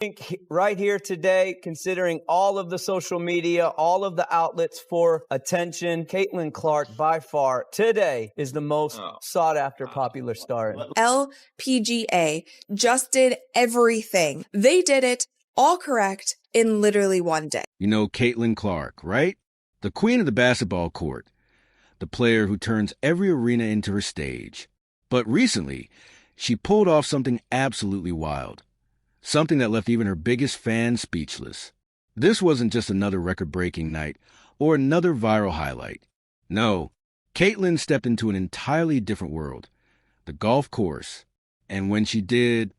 think right here today, considering all of the social media, all of the outlets for attention, Caitlin Clark by far today is the most sought after popular star. LPGA just did everything. They did it all correct in literally one day. You know Caitlin Clark, right? The queen of the basketball court, the player who turns every arena into her stage. But recently, she pulled off something absolutely wild. Something that left even her biggest fans speechless. This wasn't just another record-breaking night or another viral highlight. No, Caitlin stepped into an entirely different world, the golf course. And when she did,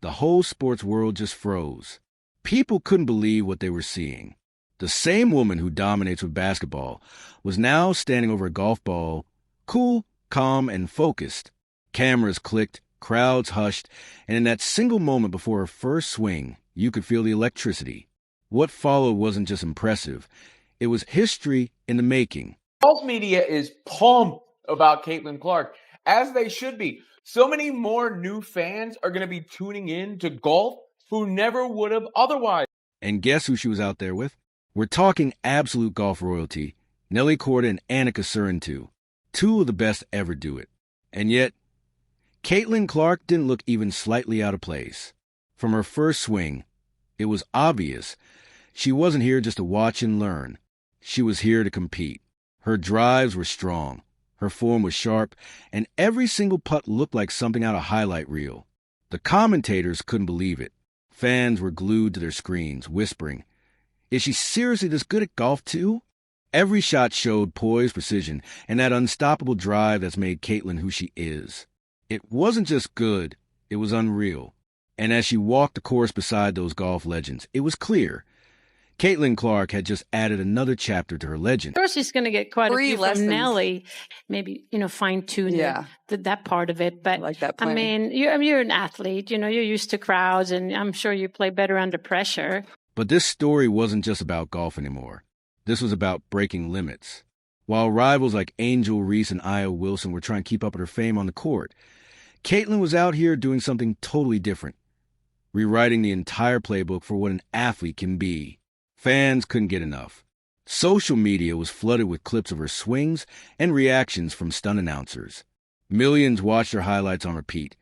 the whole sports world just froze. People couldn't believe what they were seeing. The same woman who dominates with basketball was now standing over a golf ball, cool, calm, and focused. Cameras clicked, crowds hushed, and in that single moment before her first swing, you could feel the electricity. What followed wasn't just impressive. It was history in the making. Golf media is pumped about Caitlin Clark, as they should be. So many more new fans are going to be tuning in to golf who never would have otherwise. And guess who she was out there with? We're talking absolute golf royalty, Nelly Korda and Annika Sorrentino, two of the best ever do it. And yet, Caitlin Clark didn't look even slightly out of place. From her first swing, it was obvious she wasn't here just to watch and learn. She was here to compete. Her drives were strong, her form was sharp, and every single putt looked like something out of highlight reel. The commentators couldn't believe it. Fans were glued to their screens, whispering, "Is she seriously this good at golf too?" Every shot showed poise, precision, and that unstoppable drive that's made Caitlin who she is. It wasn't just good, it was unreal. And as she walked the course beside those golf legends, it was clear Caitlin Clark had just added another chapter to her legend. Of course, she's going to get quite a few from Nelly. Maybe, fine-tune that part of it. But, like that I mean, you're an athlete. You're used to crowds, and I'm sure you play better under pressure. But this story wasn't just about golf anymore. This was about breaking limits. While rivals like Angel Reese and Io Wilson were trying to keep up with her fame on the court, Caitlin was out here doing something totally different, rewriting the entire playbook for what an athlete can be. Fans couldn't get enough. Social media was flooded with clips of her swings and reactions from stunt announcers. Millions watched her highlights on repeat,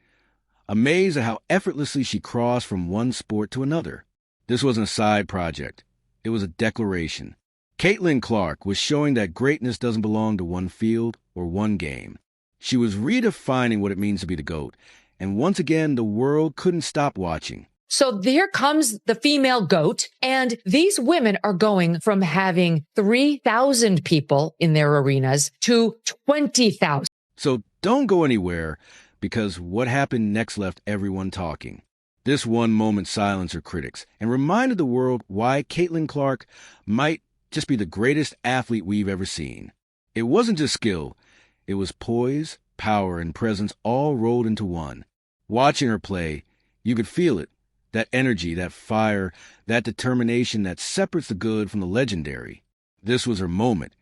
amazed at how effortlessly she crossed from one sport to another. This wasn't a side project. It was a declaration. Caitlin Clark was showing that greatness doesn't belong to one field or one game. She was redefining what it means to be the GOAT, and once again, the world couldn't stop watching. So here comes the female GOAT, and these women are going from having 3,000 people in their arenas to 20,000. So don't go anywhere, because what happened next left everyone talking. This one moment silenced her critics and reminded the world why Caitlin Clark might just be the greatest athlete we've ever seen. It wasn't just skill. It was poise, power, and presence all rolled into one. Watching her play, you could feel it. That energy, that fire, that determination that separates the good from the legendary. This was her moment,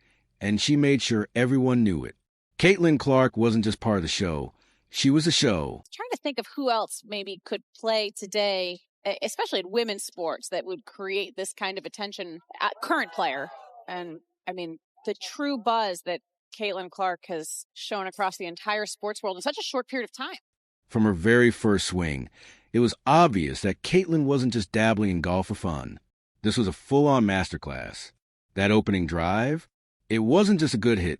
and she made sure everyone knew it. Caitlin Clark wasn't just part of the show. She was the show. I'm trying to think of who else maybe could play today, especially in women's sports, that would create this kind of attention. Current player. And, I mean, the true buzz that Caitlin Clark has shown across the entire sports world in such a short period of time. From her very first swing, it was obvious that Caitlin wasn't just dabbling in golf for fun. This was a full-on masterclass. That opening drive, it wasn't just a good hit.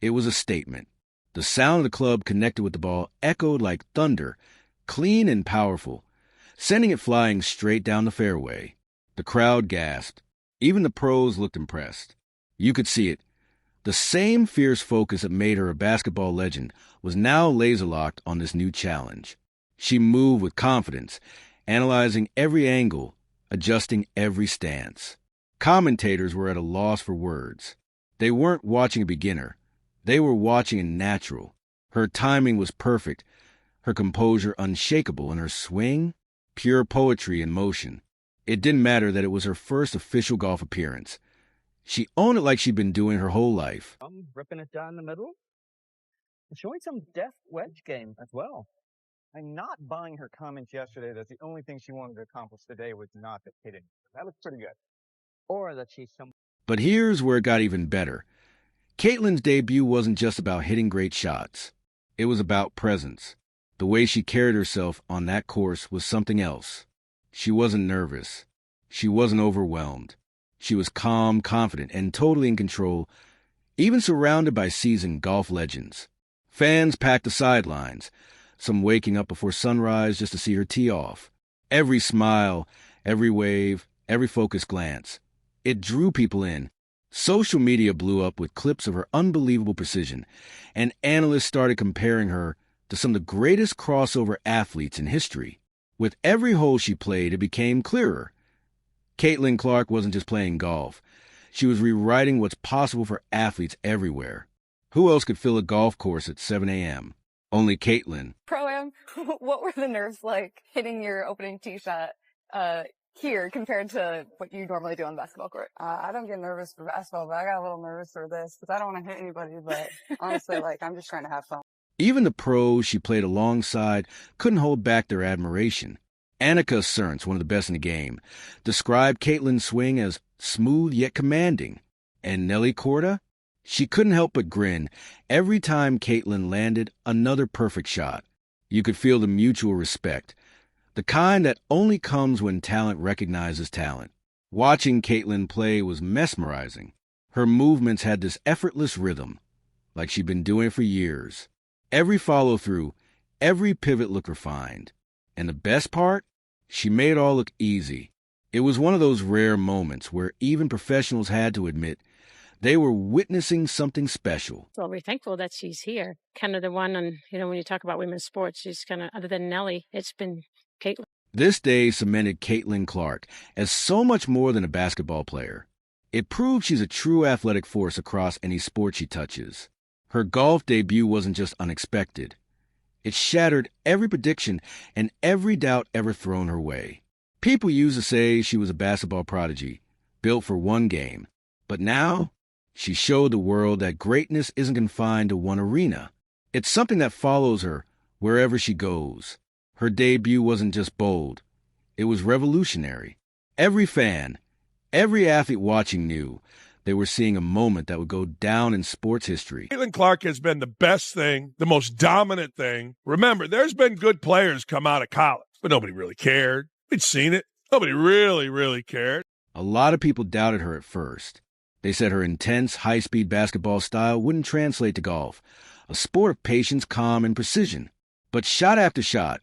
It was a statement. The sound of the club connected with the ball echoed like thunder, clean and powerful, sending it flying straight down the fairway. The crowd gasped. Even the pros looked impressed. You could see it. The same fierce focus that made her a basketball legend was now laser-locked on this new challenge. She moved with confidence, analyzing every angle, adjusting every stance. Commentators were at a loss for words. They weren't watching a beginner. They were watching a natural. Her timing was perfect, her composure unshakable, and her swing, pure poetry in motion. It didn't matter that it was her first official golf appearance. She owned it like she'd been doing her whole life. I'm ripping it down the middle. Showing some deft wedge game as well. I'm not buying her comments yesterday that the only thing she wanted to accomplish today was not the hitting. That looks pretty good. Or that she's some. But here's where it got even better. Caitlin's debut wasn't just about hitting great shots. It was about presence. The way she carried herself on that course was something else. She wasn't nervous. She wasn't overwhelmed. She was calm, confident, and totally in control, even surrounded by seasoned golf legends. Fans packed the sidelines, some waking up before sunrise just to see her tee off. Every smile, every wave, every focused glance. It drew people in. Social media blew up with clips of her unbelievable precision, and analysts started comparing her to some of the greatest crossover athletes in history. With every hole she played, it became clearer. Caitlin Clark wasn't just playing golf. She was rewriting what's possible for athletes everywhere. Who else could fill a golf course at 7 a.m.? Only Caitlin. Pro-Am, what were the nerves like hitting your opening tee shot here compared to what you normally do on the basketball court? I don't get nervous for basketball, but I got a little nervous for this because I don't want to hit anybody, but honestly, I'm just trying to have fun. Even the pros she played alongside couldn't hold back their admiration. Annika Sernz, one of the best in the game, described Caitlin's swing as smooth yet commanding. And Nelly Korda? She couldn't help but grin every time Caitlin landed another perfect shot. You could feel the mutual respect, the kind that only comes when talent recognizes talent. Watching Caitlin play was mesmerizing. Her movements had this effortless rhythm, like she'd been doing it for years. Every follow-through, every pivot looked refined. And the best part? She made it all look easy. It was one of those rare moments where even professionals had to admit they were witnessing something special. Well, we're thankful that she's here. Kind of the one, and when you talk about women's sports, she's kind of, other than Nelly, it's been Caitlin. This day cemented Caitlin Clark as so much more than a basketball player. It proved she's a true athletic force across any sport she touches. Her golf debut wasn't just unexpected. It shattered every prediction and every doubt ever thrown her way. People used to say she was a basketball prodigy, built for one game. But now, she showed the world that greatness isn't confined to one arena. It's something that follows her wherever she goes. Her debut wasn't just bold. It was revolutionary. Every fan, every athlete watching knew they were seeing a moment that would go down in sports history. Caitlin Clark has been the best thing, the most dominant thing. Remember, there's been good players come out of college, but nobody really cared. We'd seen it. Nobody really cared. A lot of people doubted her at first. They said her intense, high-speed basketball style wouldn't translate to golf, a sport of patience, calm, and precision. But shot after shot,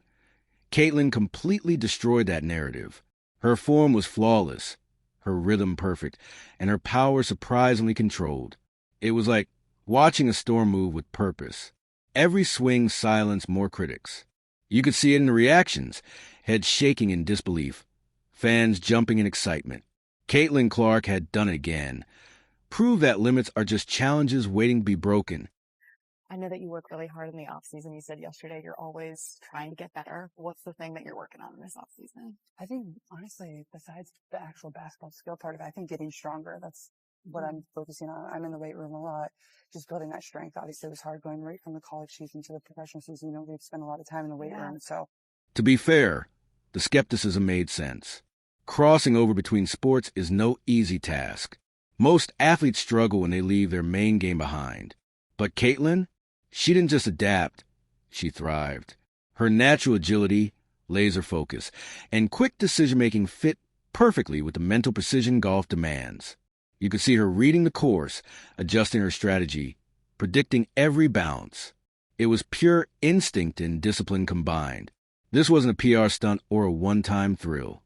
Caitlin completely destroyed that narrative. Her form was flawless, her rhythm perfect, and her power surprisingly controlled. It was like watching a storm move with purpose. Every swing silenced more critics. You could see it in the reactions, heads shaking in disbelief, fans jumping in excitement. Caitlin Clark had done it again. Proved that limits are just challenges waiting to be broken. I know that you work really hard in the off season. You said yesterday you're always trying to get better. What's the thing that you're working on in this off season? I think, honestly, besides the actual basketball skill part of it, I think getting stronger. That's what I'm focusing on. I'm in the weight room a lot, just building that strength. Obviously, it was hard going right from the college season to the professional season. We've spent a lot of time in the weight room. So, to be fair, the skepticism made sense. Crossing over between sports is no easy task. Most athletes struggle when they leave their main game behind. But Caitlin, she didn't just adapt, she thrived. Her natural agility, laser focus, and quick decision-making fit perfectly with the mental precision golf demands. You could see her reading the course, adjusting her strategy, predicting every bounce. It was pure instinct and discipline combined. This wasn't a PR stunt or a one-time thrill.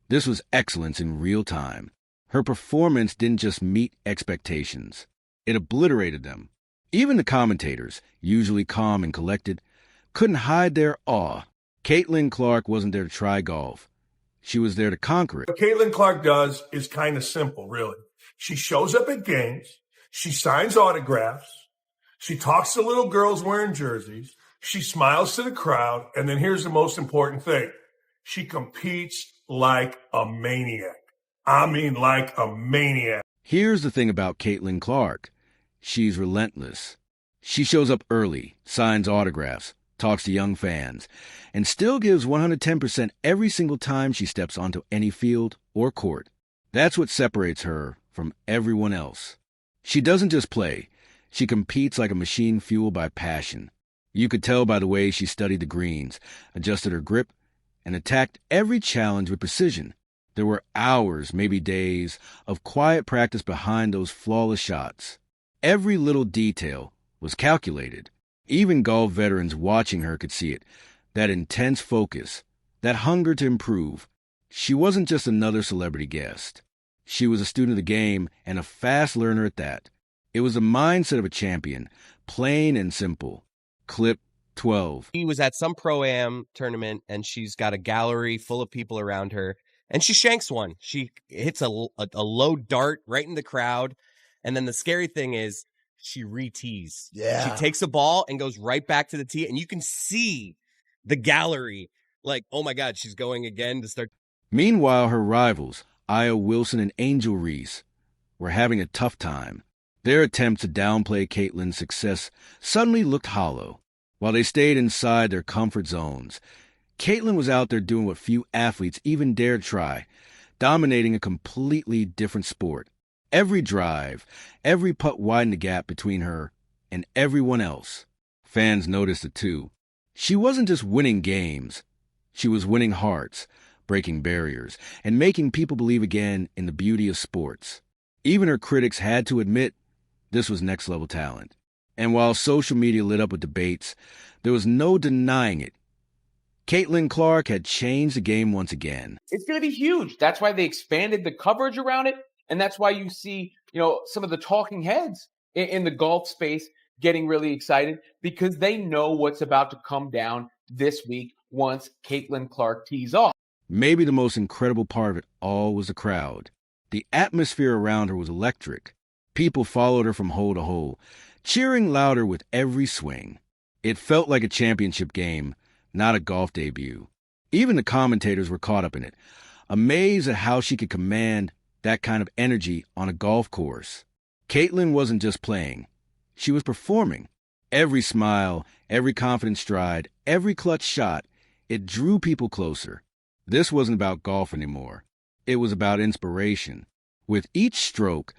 This was excellence in real time. Her performance didn't just meet expectations. It obliterated them. Even the commentators, usually calm and collected, couldn't hide their awe. Caitlin Clark wasn't there to try golf. She was there to conquer it. What Caitlin Clark does is kind of simple, really. She shows up at games. She signs autographs. She talks to little girls wearing jerseys. She smiles to the crowd. And then here's the most important thing. She competes like a maniac. I mean, like a maniac. Here's the thing about Caitlin Clark. She's relentless. She shows up early, signs autographs, talks to young fans, and still gives 110% every single time she steps onto any field or court. That's what separates her from everyone else. She doesn't just play. She competes like a machine fueled by passion. You could tell by the way she studied the greens, adjusted her grip, and attacked every challenge with precision. There were hours, maybe days, of quiet practice behind those flawless shots. Every little detail was calculated. Even golf veterans watching her could see it. That intense focus, that hunger to improve. She wasn't just another celebrity guest. She was a student of the game and a fast learner at that. It was the mindset of a champion, plain and simple. Clip 12. She was at some Pro-Am tournament, and she's got a gallery full of people around her, and she shanks one. She hits a low dart right in the crowd, and then the scary thing is she re-tees. Yeah. She takes the ball and goes right back to the tee, and you can see the gallery like, oh my God, she's going again to start. Meanwhile, her rivals, Aya Wilson and Angel Reese, were having a tough time. Their attempt to downplay Caitlin's success suddenly looked hollow. While they stayed inside their comfort zones, Caitlin was out there doing what few athletes even dare try, dominating a completely different sport. Every drive, every putt widened the gap between her and everyone else. Fans noticed it too. She wasn't just winning games. She was winning hearts, breaking barriers, and making people believe again in the beauty of sports. Even her critics had to admit this was next-level talent. And while social media lit up with debates, there was no denying it. Caitlin Clark had changed the game once again. It's going to be huge. That's why they expanded the coverage around it. And that's why you see, some of the talking heads in the golf space getting really excited because they know what's about to come down this week once Caitlin Clark tees off. Maybe the most incredible part of it all was the crowd. The atmosphere around her was electric. People followed her from hole to hole, cheering louder with every swing. It felt like a championship game, not a golf debut. Even the commentators were caught up in it, amazed at how she could command that kind of energy on a golf course. Caitlin wasn't just playing. She was performing. Every smile, every confident stride, every clutch shot, it drew people closer. This wasn't about golf anymore. It was about inspiration. With each stroke,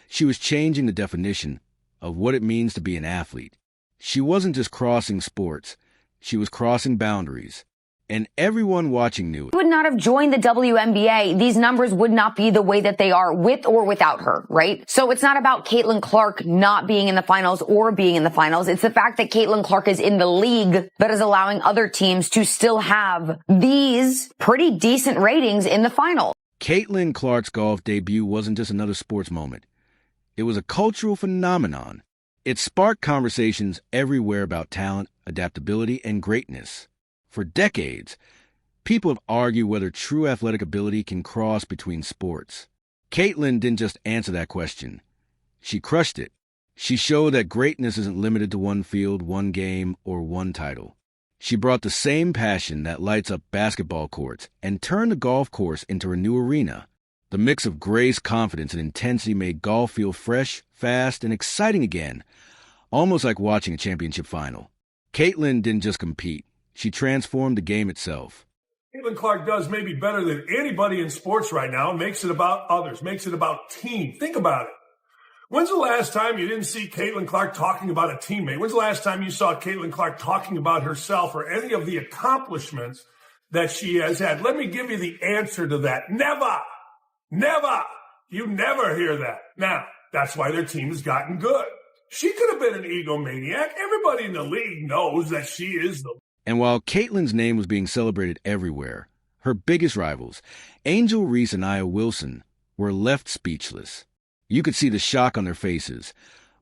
she was changing the definition of what it means to be an athlete. She wasn't just crossing sports. She was crossing boundaries. And everyone watching knew it. Would not have joined the WNBA. These numbers would not be the way that they are with or without her, right? So it's not about Caitlin Clark not being in the finals or being in the finals. It's the fact that Caitlin Clark is in the league that is allowing other teams to still have these pretty decent ratings in the final. Caitlin Clark's golf debut wasn't just another sports moment. It was a cultural phenomenon. It sparked conversations everywhere about talent, adaptability, and greatness. For decades, people have argued whether true athletic ability can cross between sports. Caitlin didn't just answer that question. She crushed it. She showed that greatness isn't limited to one field, one game, or one title. She brought the same passion that lights up basketball courts and turned the golf course into a new arena. The mix of grace, confidence, and intensity made golf feel fresh, fast, and exciting again, almost like watching a championship final. Caitlin didn't just compete. She transformed the game itself. Caitlin Clark does maybe better than anybody in sports right now, makes it about others, makes it about team. Think about it. When's the last time you didn't see Caitlin Clark talking about a teammate? When's the last time you saw Caitlin Clark talking about herself or any of the accomplishments that she has had? Let me give you the answer to that. Never. Never. You never hear that. Now, that's why their team has gotten good. She could have been an egomaniac. Everybody in the league knows that she is the... And while Caitlin's name was being celebrated everywhere, her biggest rivals, Angel Reese and Aya Wilson, were left speechless. You could see the shock on their faces,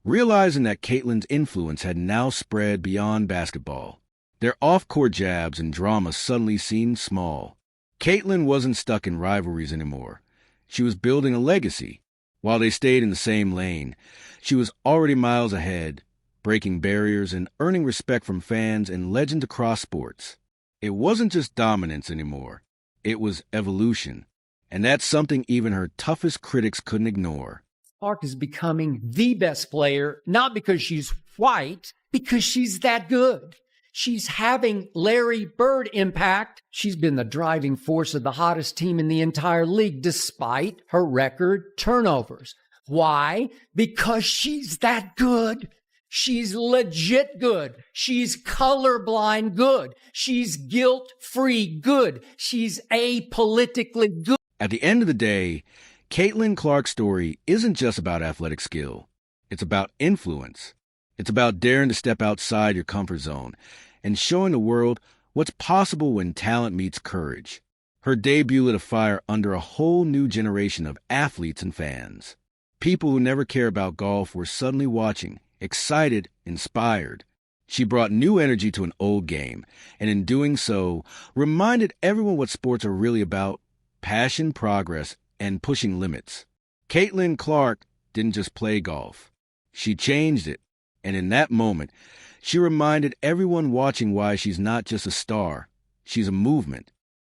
realizing that Caitlin's influence had now spread beyond basketball. Their off-court jabs and drama suddenly seemed small. Caitlin wasn't stuck in rivalries anymore. She was building a legacy. While they stayed in the same lane, she was already miles ahead, breaking barriers and earning respect from fans and legends across sports. It wasn't just dominance anymore. It was evolution. And that's something even her toughest critics couldn't ignore. Clark is becoming the best player, not because she's white, because she's that good. She's having Larry Bird impact. She's been the driving force of the hottest team in the entire league despite her record turnovers. Why? Because she's that good. She's legit good. She's colorblind good. She's guilt-free good. She's apolitically good. At the end of the day, Caitlin Clark's story isn't just about athletic skill. It's about influence. It's about daring to step outside your comfort zone and showing the world what's possible when talent meets courage. Her debut lit a fire under a whole new generation of athletes and fans. People who never care about golf were suddenly watching, excited, inspired. She brought new energy to an old game, and in doing so, reminded everyone what sports are really about: passion, progress, and pushing limits. Caitlin Clark didn't just play golf. She changed it, and in that moment, she reminded everyone watching why she's not just a star. She's a movement.